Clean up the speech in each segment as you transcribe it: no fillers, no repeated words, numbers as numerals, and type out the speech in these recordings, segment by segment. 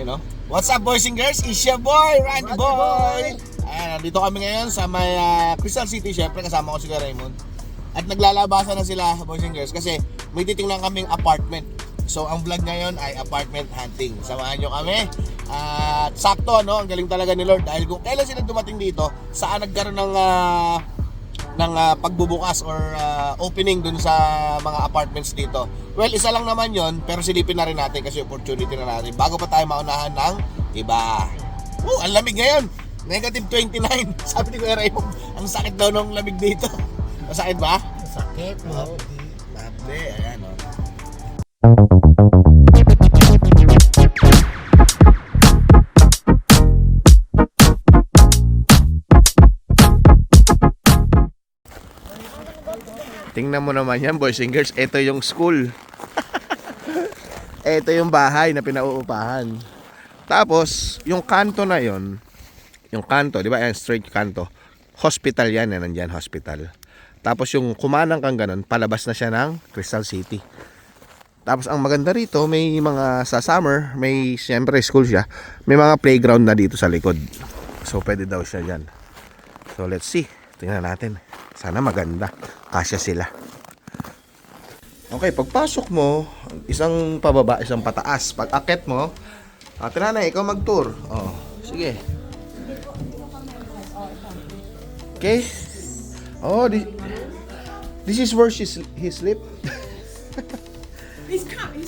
You know? What's up, boys and girls? It's your boy, Randy Boy! Ayan, nandito kami ngayon sa may Crystal City. Siyempre, kasama ko si Raymond. At naglalabasan na sila, boys and girls, kasi may titingnan kaming apartment. So, ang vlog ngayon ay apartment hunting. Samahan nyo kami. At sakto, no? Ang galing talaga ni Lord. Dahil kung kailan sila dumating dito, saan nagkaroon ng pagbubukas or opening dun sa mga apartments dito. Well, isa lang naman yon, pero silipin na rin natin kasi opportunity na natin bago pa tayo maunahan ng iba. Ang lamig ngayon. Negative 29. Sabi ni Kuya Raymond, ang sakit daw ng lamig dito. Masakit ba? Sakit, no? Mabe, ayan o. Tingnan mo naman yan, boys and girls. Ito yung school. Ito yung bahay na pinauupahan. Tapos, yung kanto na yon, yung kanto, di ba? Yan, straight kanto. Hospital yan, nandyan, hospital. Tapos yung kumanang kang ganun, palabas na siya ng Crystal City. Tapos ang maganda rito, may mga sa summer, may siyempre school siya, may mga playground na dito sa likod. So pwede daw siya dyan. So let's see, tingnan natin. Sana maganda, kasya sila. Okay, pagpasok mo, isang pababa, isang pataas. Pag akit mo, tinanay, ikaw mag-tour. Oh, sige. Okay. Oh, this is where he sleep. He's camping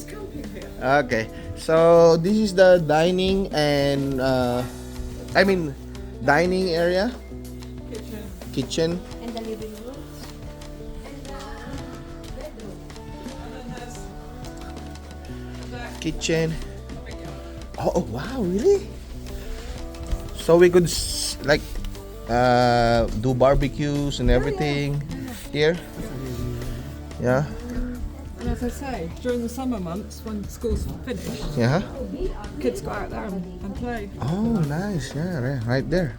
here. Okay. So, this is the dining and dining area, kitchen. And the living room. Kitchen. Oh, wow, really? So we could do barbecues and everything here. Yeah. And as I say, during the summer months when school's finished, Yeah. kids go out there and play. Oh, nice. Yeah, right there.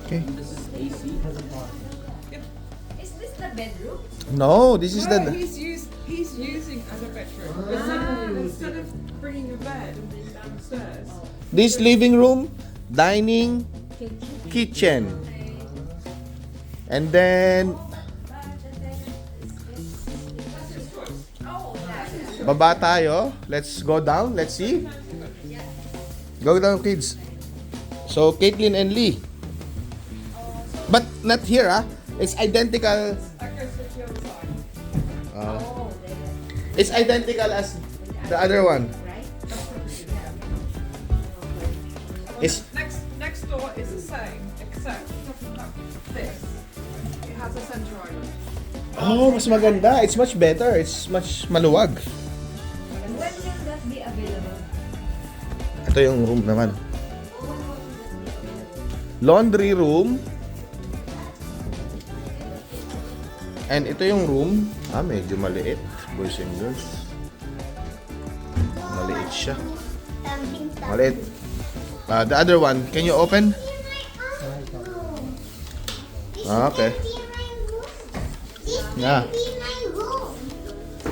Okay. Is this the bedroom? No, this is No, the. he's using as a bedroom. Instead of bringing a bed and being downstairs. This living room, dining, kitchen. And then baba tayo. Let's go down. Let's see. Go down, kids. So, Caitlin and Lee. But not here, ah. It's identical. It's identical as the other one. It's Next door is the same, except it doesn't have this. It has a centre island. mas maganda. It's much better. It's much maluwag. When will that be available? Ito yung room naman. Laundry room. And ito yung room. Medyo maliit. Boys and girls. Maliit siya. Maliit. The other one, can you open? Okay. Yeah.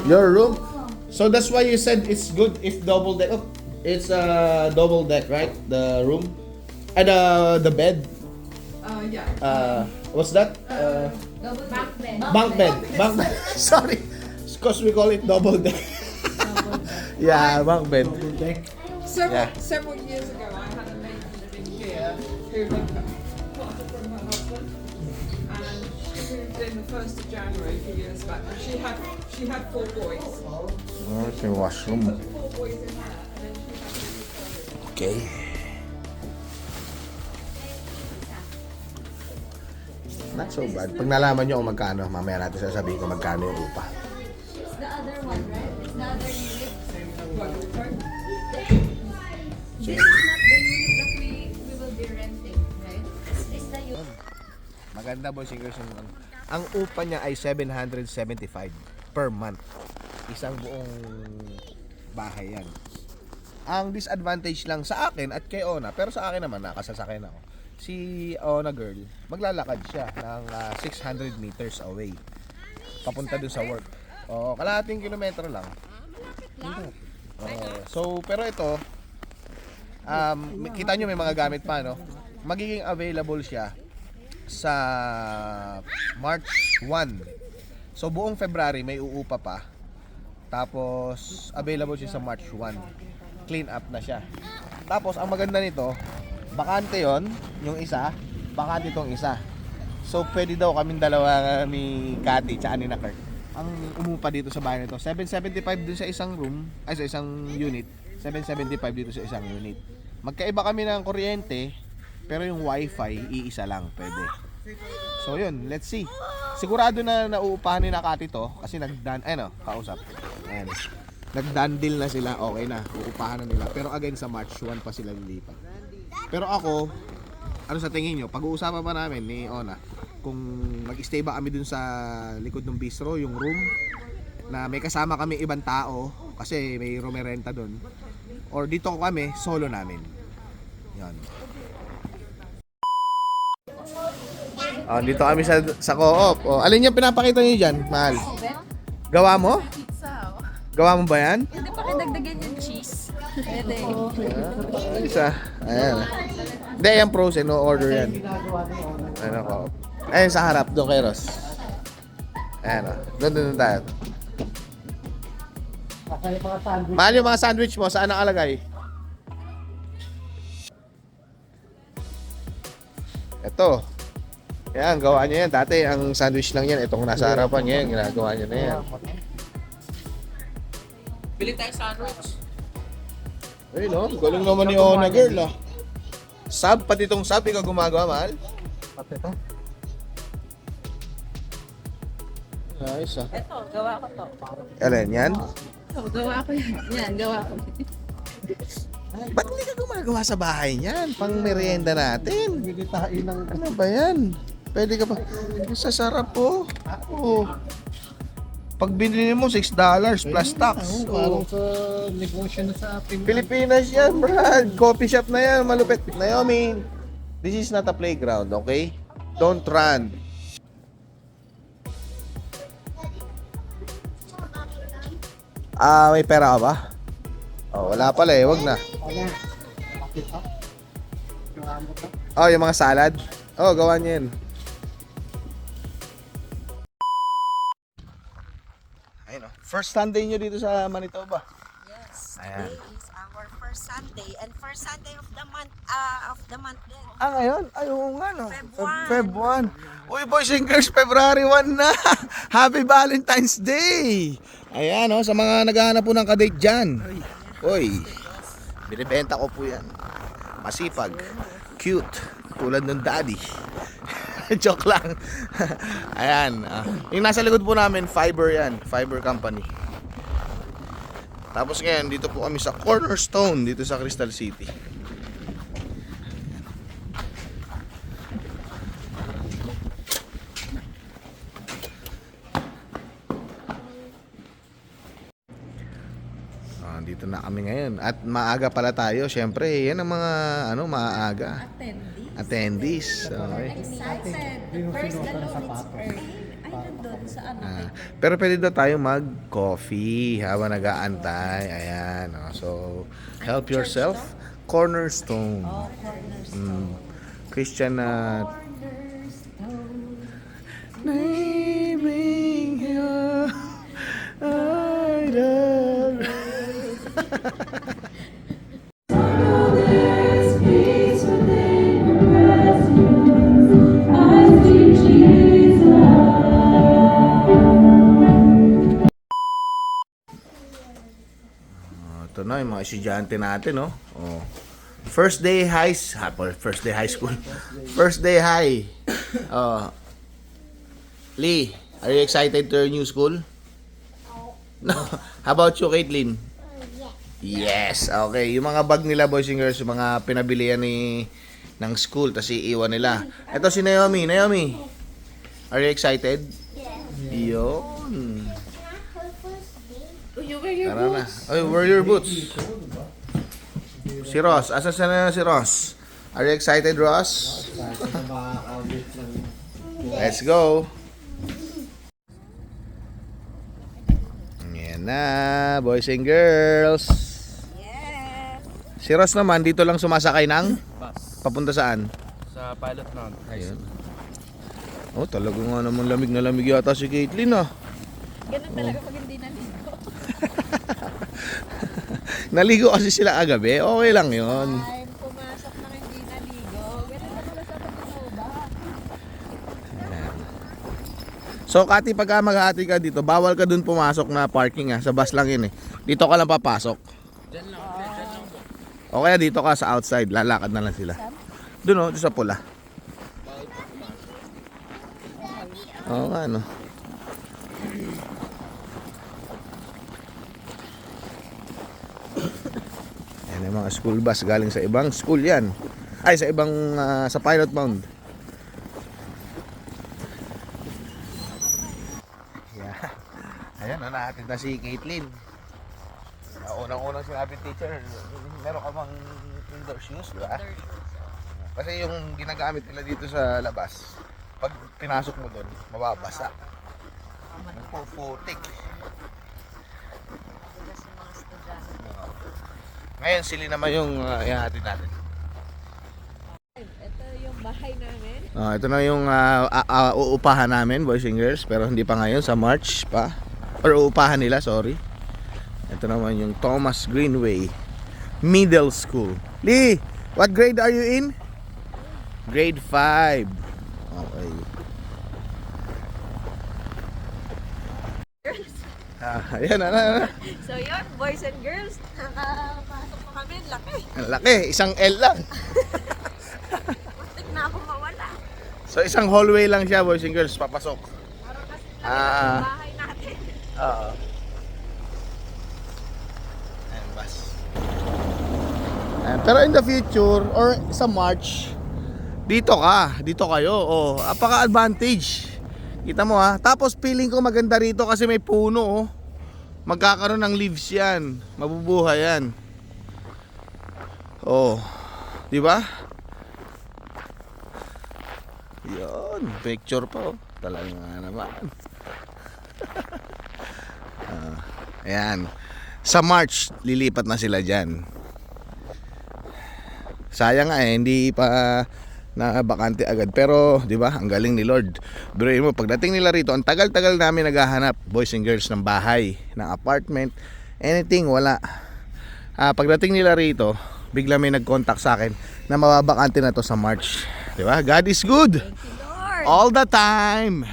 Your room. So that's why you said it's good if double deck. Oh, it's a double deck, right? The room. And the bed. Yeah. What's that? Bunk bed. Sorry. Because we call it double deck. Yeah, bunk bed. Several years ago, I had a lady living here who had parted from her husband, and she moved in the 1st of January a few years back. And she had 4 boys. Okay, washroom. 4 boys in there, and then she had Okay. Not so bad. Pag nalaman nyo kung magkano, mamaya natin sasabihin kung magkano yung upa. It's the other one, right? It's the other unit. This is not the unit that we will be renting, right? It's the unit. Maganda, boys and girls. Ang upa niya ay 775 per month. Isang buong bahay yan. Ang disadvantage lang sa akin at kay Ona, pero sa akin naman, nakasasakyan ako. Si Ona girl, maglalakad siya ng 600 meters away. Papunta dun sa work. Kalahating kilometro lang. So, pero ito, Kita nyo may mga gamit pa, no? Magiging available siya sa March 1. So buong February may uupa pa. Tapos available siya sa March 1. Clean up na siya. Tapos ang maganda nito, bakante yon, yung isa, bakante itong isa. So pwede daw kaming dalawa ni Cathy tsaka ni Kurt ang umupa dito sa bahay nito. 775 dun sa isang room, ay sa isang unit. 775 dito sa isang unit. Magkaiba kami ng kuryente, pero yung wifi iisa lang pwede. So yun, let's see. Sigurado na nauupahan ni Cathy to kasi kausap. Ayan. Nag-done deal na sila, okay na, uupahan na nila. Pero again sa March 1 pa sila lilipat. Pero ako, ano sa tingin nyo? Pag-uusapan pa namin ni Ona kung mag-stay ba kami dun sa likod ng bistro, yung room na may kasama kami ibang tao kasi may rumerenta dun, or dito kami solo namin. Yan. Dito kami sa co-op. Alin yung pinapakita niyo diyan, mahal? Gawa mo? Gawa mo ba yan? Hindi pa kadagdagan yung cheese. Pwede. Isa. Ayan. Hindi, yan frozen. No order yan. Ano ko? Ayun sa harap. Doon kay Ross. Ayan o. Doon tayo. Mahal yung mga sandwich mo. Saan nakalagay? Ito. Yan, gawa niya yan. Dati ang sandwich lang yan. Itong nasa harapan niya. Ginagawa niya na yan. Bili tayo sandwich. Ay no, galing naman ni Ona girl ah. Sub, pati itong sub, ikaw gumagawa, mahal? Pati ito? Nice ah. Ito, gawa ko to. Alin, yan? Gawa ko yan. Yan, gawa ko. Ba't hindi ka gumagawa sa bahay niyan? Pang merienda natin. Ano ba yan? Pwede ka pa. Sasarap po. Oh. Pag binili mo, $6 plus tax. Parang sa negosyo na sa Pilipinas yan, Brad. Coffee shop na yan, malupit. Naomi, this is not a playground, okay? Don't run. May pera ka ba? Wala pala eh, wag na. Yung mga salad. Gawa niyo yun. Ayun, first Sunday nyo dito sa Manitoba. Yes, Ayan. today is our first Sunday and first Sunday of the month din. Ngayon? Oo nga no. Feb 1. Uy, boys and girls, February 1 na. Happy Valentine's Day. Ayan sa mga naghahanap po ng kadate dyan. Uy, binibenta ko po yan. Masipag, cute, tulad ng daddy. Joke lang. Ayan. Yung nasa likod po namin, Fiber yan. Fiber company. Tapos ngayon, dito po kami sa Cornerstone, dito sa Crystal City. Dito na kami ngayon. At maaga pala tayo. Siyempre, yan ang mga maaga. Attendees. Okay. Excited. First alone, it's early. Ay, nandun sa ano. Pero pwede daw tayo mag-coffee habang nag-aantay. Ayan. So, help yourself. Cornerstone. Christian na... Naming you, I love. Ito na yung mga estudyante natin, no? First day high school. First day high. Lee, are you excited to your new school? No. How about you, Caitlin? Yes. Okay. Yung mga bag nila, boys and girls, yung mga pinabilihan ng school, tapos iiwan nila. Ito si Naomi. Naomi, are you excited? Yes. Yun. Tara na. Where are your boots? Si Ross. Asan na si Ross? Are you excited, Ross? Let's go. Yan na, boys and girls. Yes. Si Ross naman, dito lang sumasakay ng Bus. papunta saan? Sa Pilot Mount. Ayun. Oh, talaga nga naman lamig na lamig yata si Caitlyn ah. Ganun talaga pag hindi naligo. Naligo kasi sila agabi, okay lang yun. Ay, pumasok na hindi naligo. Ganun na pala sa pagkakauba. So Kati, pagka maghati ka dito, bawal ka dun pumasok na parking sa bus lang yun eh. Dito ka lang papasok. Diyan lang po. O kaya dito ka sa outside, lalakad na lang sila. Dun doon sa pula. Oo nga no. Yan yung mga school bus galing sa ibang school yan. Ay sa ibang sa Pilot Mound. Yeah. Ayan, natin na si Caitlyn. Unang-unang sinabi teacher, meron ka bang indoor shoes, di ba? Kasi yung ginagamit nila dito sa labas, pag pinasok mo doon, mababasa. Nagpuputik. Ngayon, sili naman yung ihahatid natin. Ito yung bahay namin. Ito na yung uupahan namin, boys and girls, pero hindi pa ngayon, sa March pa. Or uupahan nila, sorry. Ito naman yung Thomas Greenway Middle School. Lee, what grade are you in? Grade 5. Okay. Ayan, So yun, boys and girls, nakapasok pa kami, laki. ang laki, isang L lang. Muntik na ako mawala. So isang hallway lang siya, boys and girls, papasok. Parang kasi Ah. bahay natin. Oo. Ayan, bus. Ayan, pero in the future, or sa March, dito kayo. Oh, apaka-advantage. Kita mo Tapos feeling ko maganda rito kasi may puno Magkakaroon ng leaves yan. Mabubuhay yan. Oh. Di ba? Yun, picture pa Talaga nga naman. Ayan. Sa March, lilipat na sila dyan. Sayang nga hindi pa na bakante agad. Pero, di ba, ang galing ni Lord. Biruin mo, pagdating nila rito, ang tagal-tagal namin naghahanap, boys and girls, ng bahay, ng apartment, anything, wala. Pagdating nila rito, bigla may nag-contact sa akin na mababakante na to sa March. Di ba? God is good. Lord. All the time.